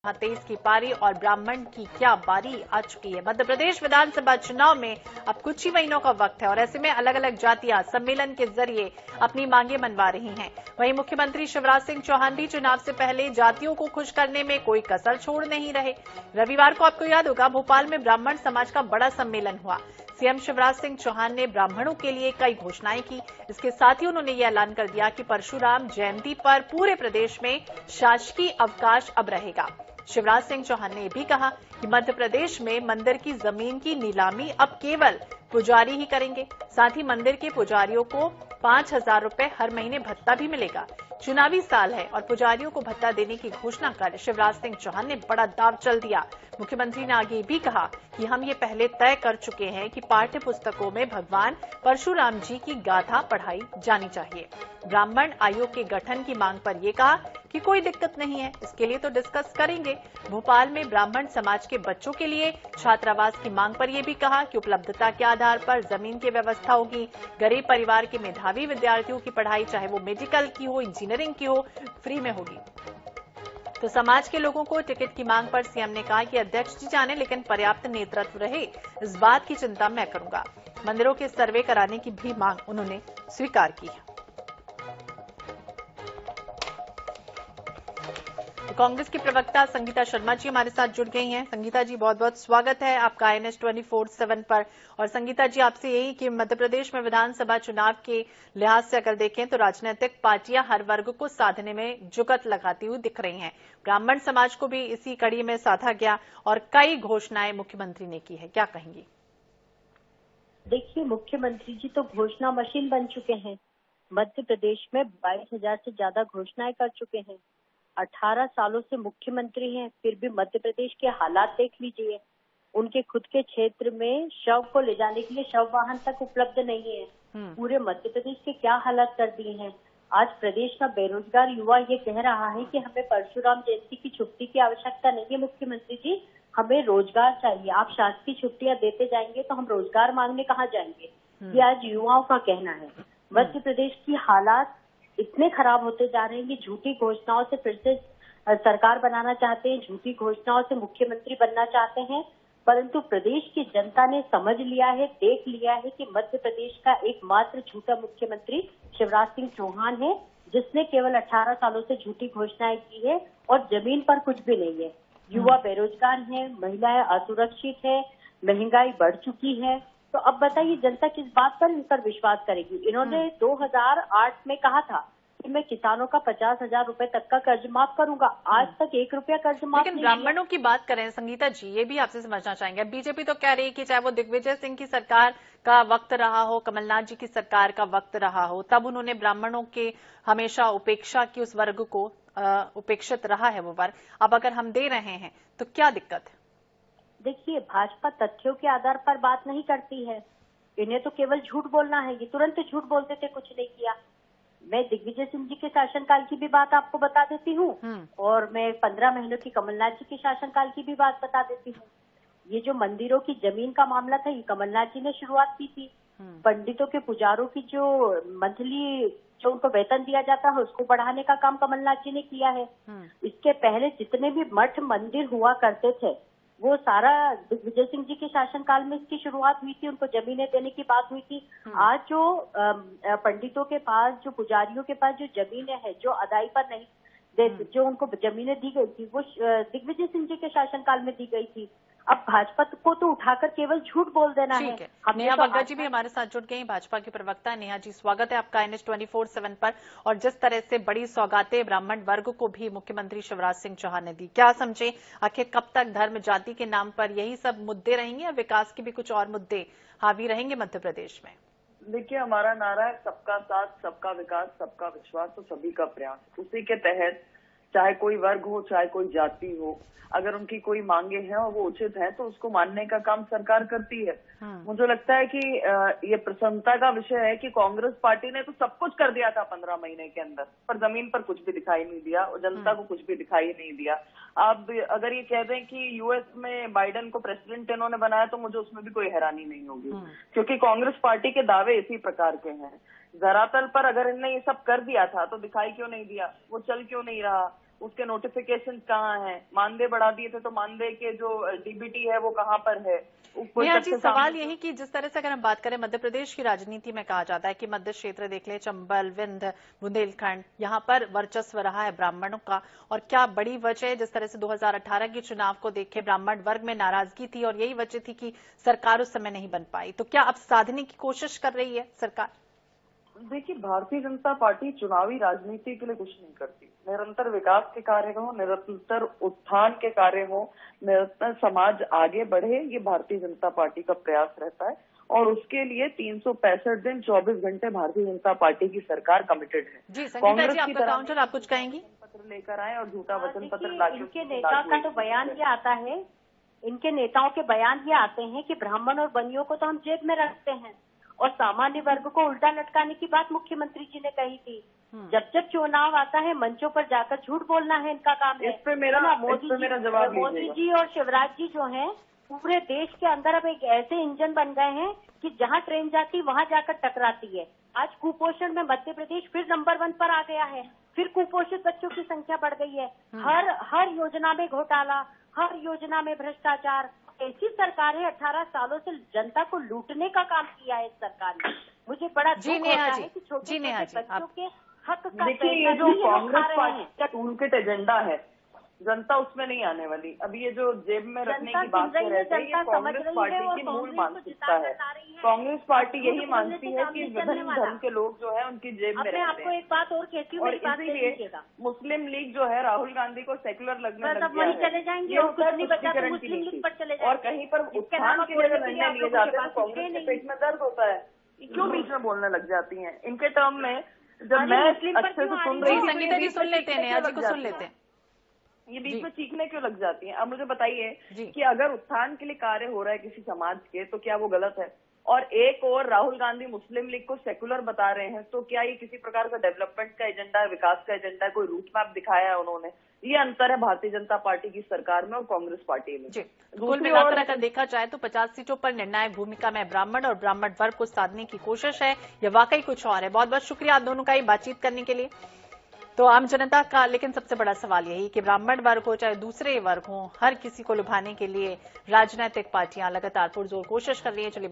जहां 23 की पारी और ब्राह्मण की क्या बारी आ चुकी है। मध्य प्रदेश विधानसभा चुनाव में अब कुछ ही महीनों का वक्त है और ऐसे में अलग अलग जातियां सम्मेलन के जरिए अपनी मांगे मनवा रही हैं। वहीं मुख्यमंत्री शिवराज सिंह चौहान भी चुनाव से पहले जातियों को खुश करने में कोई कसर छोड़ नहीं रहे। रविवार को आपको याद होगा भोपाल में ब्राह्मण समाज का बड़ा सम्मेलन हुआ। सीएम शिवराज सिंह चौहान ने ब्राह्मणों के लिए कई घोषणाएं की। इसके साथ ही उन्होंने ये ऐलान कर दिया कि परशुराम जयंती पर पूरे प्रदेश में शासकीय अवकाश अब रहेगा। शिवराज सिंह चौहान ने भी कहा कि मध्य प्रदेश में मंदिर की जमीन की नीलामी अब केवल पुजारी ही करेंगे। साथ ही मंदिर के पुजारियों को 5,000 रुपए हर महीने भत्ता भी मिलेगा। चुनावी साल है और पुजारियों को भत्ता देने की घोषणा कर शिवराज सिंह चौहान ने बड़ा दाव चल दिया। मुख्यमंत्री ने आगे भी कहा कि हम ये पहले तय कर चुके हैं कि पाठ्य पुस्तकों में भगवान परशुराम जी की गाथा पढ़ाई जानी चाहिए। ब्राह्मण आयोग के गठन की मांग पर यह कहा कि कोई दिक्कत नहीं है, इसके लिए तो डिस्कस करेंगे। भोपाल में ब्राह्मण समाज के बच्चों के लिए छात्रावास की मांग पर यह भी कहा कि उपलब्धता के आधार पर जमीन की व्यवस्था होगी। गरीब परिवार के मेधावी विद्यार्थियों की पढ़ाई चाहे वो मेडिकल की हो, इंजीनियरिंग की हो, फ्री में होगी। तो समाज के लोगों को टिकट की मांग पर सीएम ने कहा कि अध्यक्ष जी जाने लेकिन पर्याप्त नेतृत्व रहे, इस बात की चिंता मैं करूंगा। मंदिरों के सर्वे कराने की भी मांग उन्होंने स्वीकार की है। कांग्रेस की प्रवक्ता संगीता शर्मा जी हमारे साथ जुड़ गई हैं। संगीता जी, बहुत बहुत स्वागत है आपका INS 24/7 पर। और संगीता जी, आपसे यही कि मध्य प्रदेश में विधानसभा चुनाव के लिहाज से अगर देखें तो राजनीतिक पार्टियां हर वर्ग को साधने में जुगत लगाती हुई दिख रही हैं। ब्राह्मण समाज को भी इसी कड़ी में साधा गया और कई घोषणाएं मुख्यमंत्री ने की है, क्या कहेंगी? देखिए, मुख्यमंत्री जी तो घोषणा मशीन बन चुके हैं। मध्य प्रदेश में 22,000 से ज्यादा घोषणाएं कर चुके हैं। 18 सालों से मुख्यमंत्री हैं, फिर भी मध्य प्रदेश के हालात देख लीजिए। उनके खुद के क्षेत्र में शव को ले जाने के लिए शव वाहन तक उपलब्ध नहीं है। पूरे मध्य प्रदेश के क्या हालात कर दिए हैं। आज प्रदेश का बेरोजगार युवा ये कह रहा है कि हमें परशुराम जयंती की छुट्टी की आवश्यकता नहीं है। मुख्यमंत्री जी, हमें रोजगार चाहिए। आप शासकीय छुट्टियां देते जाएंगे तो हम रोजगार मांगने कहाँ जाएंगे? ये आज युवाओं का कहना है। मध्य प्रदेश की हालात इतने खराब होते जा रहे हैं कि झूठी घोषणाओं से फिर से सरकार बनाना चाहते हैं, झूठी घोषणाओं से मुख्यमंत्री बनना चाहते हैं। परंतु प्रदेश की जनता ने समझ लिया है, देख लिया है कि मध्य प्रदेश का एकमात्र झूठा मुख्यमंत्री शिवराज सिंह चौहान है, जिसने केवल 18 सालों से झूठी घोषणाएं की है और जमीन पर कुछ भी नहीं है। युवा बेरोजगार हैं, महिलाएं असुरक्षित है, महंगाई बढ़ चुकी है। तो अब बताइए जनता किस बात पर इन पर विश्वास करेगी? इन्होंने 2008 में कहा था कि मैं किसानों का 50,000 रुपए तक का कर्ज माफ करूंगा। आज तक 1 रुपया कर्ज माफ नहीं। लेकिन ब्राह्मणों की बात करें संगीता जी, ये भी आपसे समझना चाहेंगे। बीजेपी तो कह रही है कि चाहे वो दिग्विजय सिंह की सरकार का वक्त रहा हो, कमलनाथ जी की सरकार का वक्त रहा हो, तब उन्होंने ब्राह्मणों के हमेशा उपेक्षा की, उस वर्ग को उपेक्षित रहा है वो वर्ग। अब अगर हम दे रहे हैं तो क्या दिक्कत है? देखिए, भाजपा तथ्यों के आधार पर बात नहीं करती है। इन्हें तो केवल झूठ बोलना है। ये तुरंत झूठ बोलते थे, कुछ नहीं किया। मैं दिग्विजय सिंह जी के शासनकाल की भी बात आपको बता देती हूँ और मैं 15 महीनों की कमलनाथ जी के शासनकाल की भी बात बता देती हूँ। ये जो मंदिरों की जमीन का मामला था, ये कमलनाथ जी ने शुरुआत की थी। पंडितों के पुजारों की जो मंथली जो उनको वेतन दिया जाता है उसको बढ़ाने का काम कमलनाथ जी ने किया है। इसके पहले जितने भी मठ मंदिर हुआ करते थे वो सारा दिग्विजय सिंह जी के शासनकाल में इसकी शुरुआत हुई थी। उनको जमीनें देने की बात हुई थी। आज जो पंडितों के पास, जो पुजारियों के पास जो जमीनें हैं, जो अदाई पर नहीं जो उनको जमीनें दी गई थी, वो दिग्विजय सिंह जी के शासनकाल में दी गई थी। अब भाजपा को तो उठाकर केवल झूठ बोल देना है। नेहा बग्गा जी भी हमारे साथ जुड़ गई, भाजपा की प्रवक्ता। नेहा जी, स्वागत है आपका INS 24/7 पर। और जिस तरह से बड़ी सौगातें ब्राह्मण वर्ग को भी मुख्यमंत्री शिवराज सिंह चौहान ने दी, क्या समझे आखिर कब तक धर्म जाति के नाम पर यही सब मुद्दे रहेंगे या विकास के भी कुछ और मुद्दे हावी रहेंगे मध्य प्रदेश में? देखिए, हमारा नारा है सबका साथ, सबका विकास, सबका विश्वास और सभी का प्रयास। उसी के तहत चाहे कोई वर्ग हो, चाहे कोई जाति हो, अगर उनकी कोई मांगे हैं और वो उचित है तो उसको मानने का काम सरकार करती है। मुझे लगता है कि ये प्रसन्नता का विषय है कि कांग्रेस पार्टी ने तो सब कुछ कर दिया था 15 महीने के अंदर, पर जमीन पर कुछ भी दिखाई नहीं दिया और जनता को कुछ भी दिखाई नहीं दिया। आप अगर ये कह दें कि यूएस में बाइडेन को प्रेसिडेंट इन्होंने बनाया तो मुझे उसमें भी कोई हैरानी नहीं होगी, क्योंकि कांग्रेस पार्टी के दावे इसी प्रकार के हैं। धरातल पर अगर इनने ये सब कर दिया था तो दिखाई क्यों नहीं दिया, वो चल क्यों नहीं रहा? उसके नोटिफिकेशन कहाँ हैं? मानदेय बढ़ा दिए थे तो मानदेय के जो डीबीटी है वो कहाँ पर है? नेहा जी, सवाल यही कि जिस तरह से अगर हम बात करें मध्य प्रदेश की राजनीति में कहा जाता है कि मध्य क्षेत्र देख ले, चंबल, विंध्य, बुंदेलखंड, यहाँ पर वर्चस्व रहा है ब्राह्मणों का, और क्या बड़ी वजह है जिस तरह से 2018 के चुनाव को देखे ब्राह्मण वर्ग में नाराजगी थी और यही वजह थी कि सरकार उस समय नहीं बन पाई, तो क्या अब साधने की कोशिश कर रही है सरकार? देखिए, भारतीय जनता पार्टी चुनावी राजनीति के लिए कुछ नहीं करती। निरंतर विकास के कार्य हो, निरंतर उत्थान के कार्य हो, निरंतर समाज आगे बढ़े, ये भारतीय जनता पार्टी का प्रयास रहता है और उसके लिए 365 दिन 24 घंटे भारतीय जनता पार्टी की सरकार कमिटेड है। जी संगीता जी, आपका काउंटर, आप कुछ कहेंगी? पत्र लेकर आए और झूठा वचन पत्र लाके इनके नेता का तो बयान ये आता है, इनके नेताओं के बयान ये आते हैं कि ब्राह्मण और बनियों को तो हम जेब में रखते हैं और सामान्य वर्ग को उल्टा लटकाने की बात मुख्यमंत्री जी ने कही थी। जब जब चुनाव आता है मंचों पर जाकर झूठ बोलना है इनका काम है। इस पे मेरा जवाब मोदी जी और शिवराज जी जो हैं पूरे देश के अंदर अब एक ऐसे इंजन बन गए हैं कि जहां ट्रेन जाती वहां जाकर टकराती है। आज कुपोषण में मध्य प्रदेश फिर नंबर 1 पर आ गया है, फिर कुपोषित बच्चों की संख्या बढ़ गई है। हर योजना में घोटाला, हर योजना में भ्रष्टाचार। ऐसी सरकार है 18 सालों से जनता को लूटने का काम किया है इस सरकार ने। मुझे बड़ा दुख होता है कि छोटे बच्चों के हक का। देखिए, ये जो कांग्रेस पार्टी का टूलकिट एजेंडा है, जनता उसमें नहीं आने वाली। अभी ये जो जेब में रखने की बात कर रहे थे, ये कांग्रेस पार्टी की मूल मानसिकता है। कांग्रेस पार्टी यही मानती है कि विभिन्न धर्म के लोग जो है उनकी जेब में रहते हैं। आपको एक बात और कहती हूँ, और इसीलिए मुस्लिम लीग जो है राहुल गांधी को सेक्युलर लगने लग गया है। चले जाएंगे और कहीं पर उत्थान के लिए निर्णय लिए जाते हैं तो कांग्रेस के पेट में दर्द होता है। क्यों बीच में बोलने लग जाती हैं? इनके टर्म में जब मैं अच्छे से सुन रही हूँ, संगीता जी सुन लेते हैं, नेहा जी को सुन लेते हैं, ये बीच में चीखने क्यों लग जाती हैं? अब मुझे बताइए कि अगर उत्थान के लिए कार्य हो रहा है किसी समाज के, तो क्या वो गलत है? और एक और राहुल गांधी मुस्लिम लीग को सेकुलर बता रहे हैं, तो क्या ये किसी प्रकार का डेवलपमेंट का एजेंडा है, विकास का एजेंडा है? कोई रूट मैप दिखाया है उन्होंने? ये अंतर है भारतीय जनता पार्टी की सरकार में और कांग्रेस पार्टी में। कुल मिलाकर अगर देखा जाए तो 50 सीटों पर निर्णायक भूमिका में ब्राह्मण और ब्राह्मण वर्ग को साधने की कोशिश है, या वाकई कुछ और है? बहुत बहुत शुक्रिया आप दोनों का ये बातचीत करने के लिए। तो आम जनता का लेकिन सबसे बड़ा सवाल यही कि ब्राह्मण वर्ग हो चाहे दूसरे वर्ग हो, हर किसी को लुभाने के लिए राजनीतिक पार्टियां लगातार पुरजोर कोशिश कर रही है। चलिए